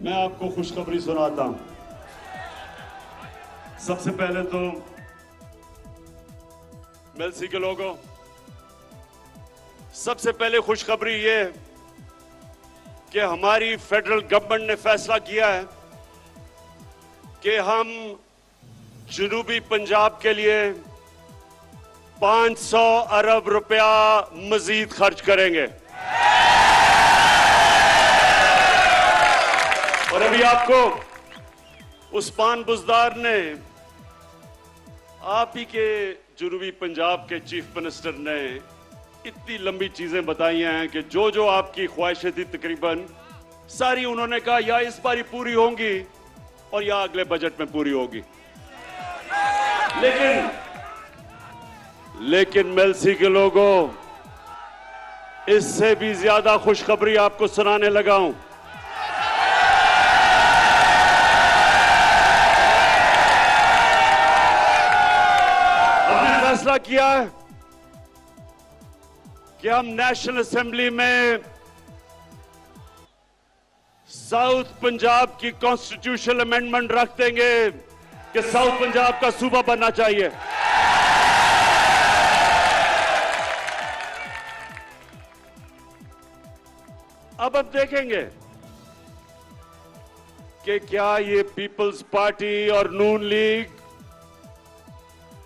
मैं आपको खुशखबरी सुनाता हूं। सबसे पहले तो मेलसी के लोगों, सबसे पहले खुशखबरी ये कि हमारी फेडरल गवर्नमेंट ने फैसला किया है कि हम जनूबी पंजाब के लिए 500 अरब रुपया मजीद खर्च करेंगे। और अभी आपको उस्मान बुज़दार ने, आप ही के जनूबी पंजाब के चीफ मिनिस्टर ने इतनी लंबी चीजें बताई हैं कि जो जो आपकी ख्वाहिशें थी तकरीबन सारी उन्होंने कहा या इस बार पूरी होंगी और या अगले बजट में पूरी होगी। लेकिन मेलसी के लोगों, इससे भी ज्यादा खुशखबरी आपको सुनाने लगा हूं। हमने फैसला किया है कि हम नेशनल असेंबली में साउथ पंजाब की कॉन्स्टिट्यूशनल अमेंडमेंट रख देंगे कि साउथ पंजाब का सूबा बनना चाहिए। अब हम देखेंगे कि क्या ये पीपल्स पार्टी और नून लीग,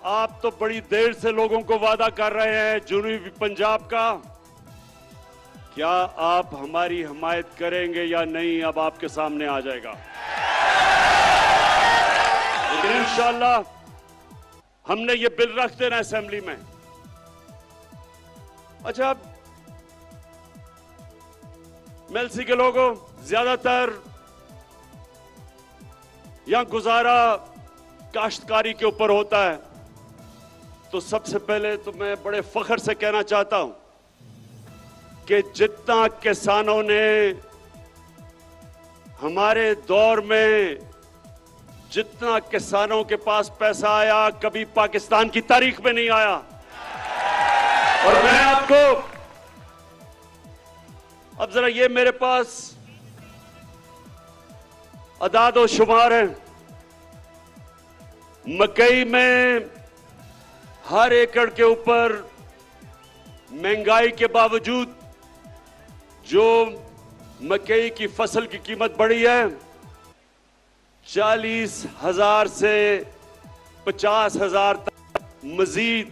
आप तो बड़ी देर से लोगों को वादा कर रहे हैं जनूबी पंजाब का, क्या आप हमारी हिमायत करेंगे या नहीं, अब आपके सामने आ जाएगा। लेकिन इंशाअल्लाह हमने ये बिल रख देना असेंबली में। अच्छा, मेलसी के लोगों, ज्यादातर यहां गुजारा काश्तकारी के ऊपर होता है, तो सबसे पहले तो मैं बड़े फख्र से कहना चाहता हूं कि जितना किसानों ने हमारे दौर में, जितना किसानों के पास पैसा आया कभी पाकिस्तान की तारीख में नहीं आया। और मैं आपको अब जरा, ये मेरे पास अदाद और शुमार है। मकई में हर एकड़ के ऊपर महंगाई के बावजूद जो मकई की फसल की कीमत बढ़ी है, 40,000 से 50,000 तक मजीद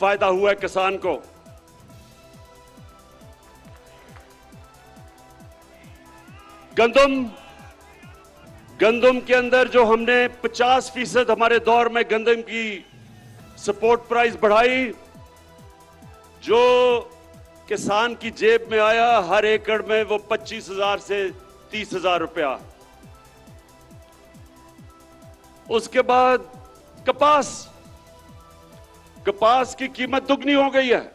फायदा हुआ है किसान को। गंदम के अंदर जो हमने 50% हमारे दौर में गंदम की सपोर्ट प्राइस बढ़ाई, जो किसान की जेब में आया हर एकड़ में वो 25,000 से 30,000 रुपया। उसके बाद कपास की कीमत दुगनी हो गई है।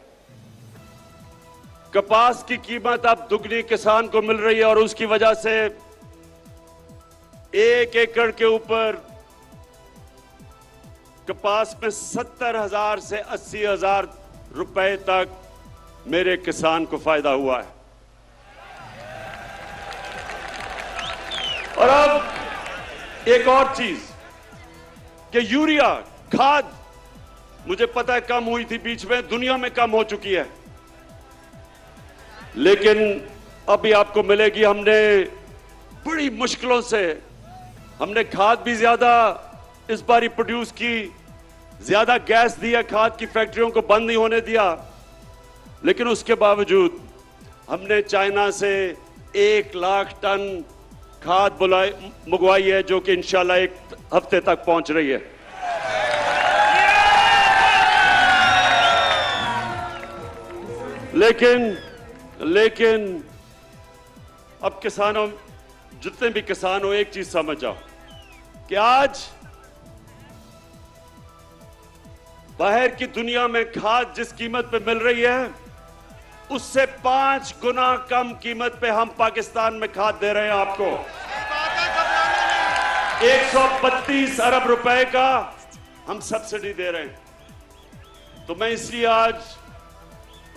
कपास की कीमत अब दुगनी किसान को मिल रही है और उसकी वजह से एक एकड़ के ऊपर कपास में 70,000 से 80,000 रुपए तक मेरे किसान को फायदा हुआ है। और अब एक और चीज कि यूरिया खाद, मुझे पता है कम हुई थी बीच में, दुनिया में कम हो चुकी है, लेकिन अभी आपको मिलेगी। हमने बड़ी मुश्किलों से हमने खाद भी ज्यादा इस बार ही प्रोड्यूस की, ज्यादा गैस दिया, खाद की फैक्ट्रियों को बंद नहीं होने दिया, लेकिन उसके बावजूद हमने चाइना से 1 लाख टन खाद मंगवाई है, जो कि इंशाल्लाह एक हफ्ते तक पहुंच रही है। लेकिन अब किसानों, जितने भी किसान हो, एक चीज समझ जाओ कि आज बाहर की दुनिया में खाद जिस कीमत पे मिल रही है, उससे 5 गुना कम कीमत पे हम पाकिस्तान में खाद दे रहे हैं आपको। 132 अरब रुपए का हम सब्सिडी दे रहे हैं। तो मैं इसलिए आज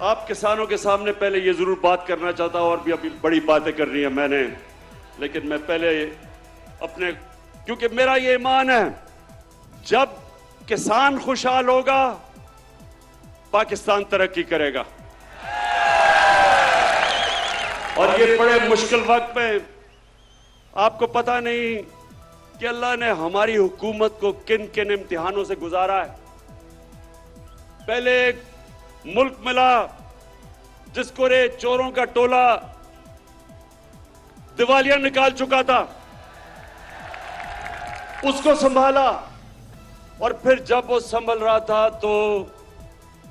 आप किसानों के सामने पहले ये जरूर बात करना चाहता हूं, और भी अभी बड़ी बातें करनी है मैंने, लेकिन मैं पहले अपने, क्योंकि मेरा ये ईमान है, जब किसान खुशहाल होगा पाकिस्तान तरक्की करेगा। और ये बड़े मुश्किल वक्त में आपको पता नहीं कि अल्लाह ने हमारी हुकूमत को किन किन इम्तिहानों से गुजारा है। पहले एक मुल्क मिला जिसको रे चोरों का टोला दिवालिया निकाल चुका था, उसको संभाला। और फिर जब वो संभल रहा था तो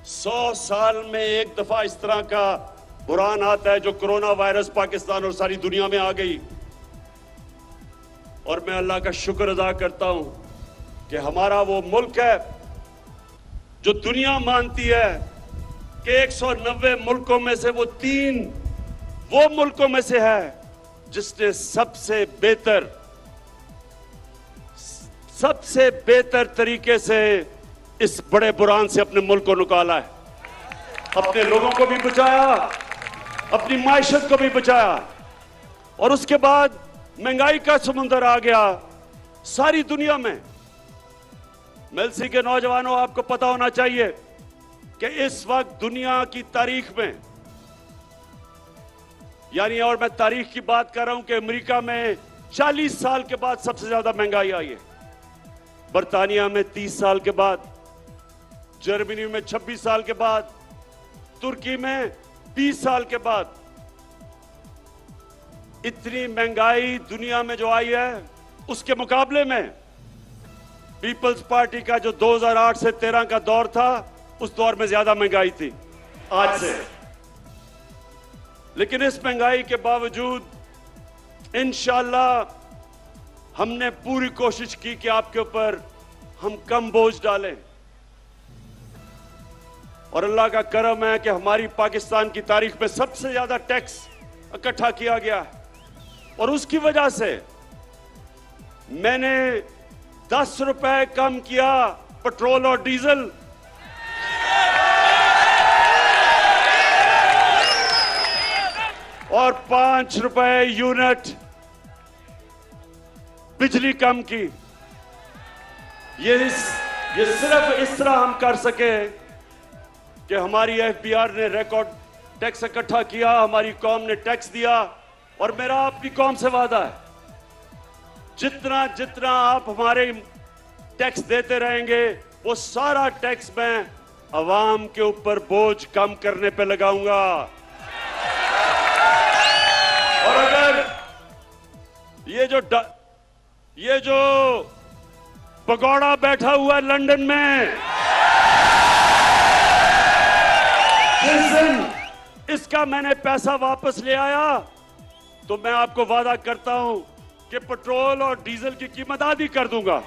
100 साल में एक दफा इस तरह का बुरान आता है जो कोरोना वायरस पाकिस्तान और सारी दुनिया में आ गई। और मैं अल्लाह का शुक्र अदा करता हूं कि हमारा वो मुल्क है जो दुनिया मानती है कि 190 मुल्कों में से वो 3 वो मुल्कों में से है जिसने सबसे बेहतर तरीके से इस बड़े बुरान से अपने मुल्क को निकाला है, अपने लोगों को भी बचाया, अपनी माइशत को भी बचाया। और उसके बाद महंगाई का समुंदर आ गया सारी दुनिया में। मेलसी के नौजवानों, आपको पता होना चाहिए कि इस वक्त दुनिया की तारीख में, यानी, और मैं तारीख की बात कर रहा हूं कि अमेरिका में 40 साल के बाद सबसे ज्यादा महंगाई आई है, बर्तानिया में 30 साल के बाद, जर्मनी में 26 साल के बाद, तुर्की में 20 साल के बाद। इतनी महंगाई दुनिया में जो आई है, उसके मुकाबले में पीपल्स पार्टी का जो 2008 से 13 का दौर था, उस दौर में ज्यादा महंगाई थी आज से। लेकिन इस महंगाई के बावजूद इंशाअल्लाह हमने पूरी कोशिश की कि आपके ऊपर हम कम बोझ डालें। और अल्लाह का करम है कि हमारी पाकिस्तान की तारीख में सबसे ज्यादा टैक्स इकट्ठा किया गया है। और उसकी वजह से मैंने 10 रुपए कम किया पेट्रोल और डीजल, और 5 रुपए यूनिट बिजली कम की। ये सिर्फ इस तरह हम कर सके कि हमारी एफबीआर ने रिकॉर्ड टैक्स इकट्ठा किया, हमारी कौम ने टैक्स दिया। और मेरा अपनी कौम से वादा है, जितना जितना आप हमारे टैक्स देते रहेंगे, वो सारा टैक्स मैं अवाम के ऊपर बोझ कम करने पे लगाऊंगा। और अगर ये जो भगौड़ा बैठा हुआ है लंदन में, जिस दिन इसका मैंने पैसा वापस ले आया तो मैं आपको वादा करता हूं कि पेट्रोल और डीजल की कीमत आधी कर दूंगा।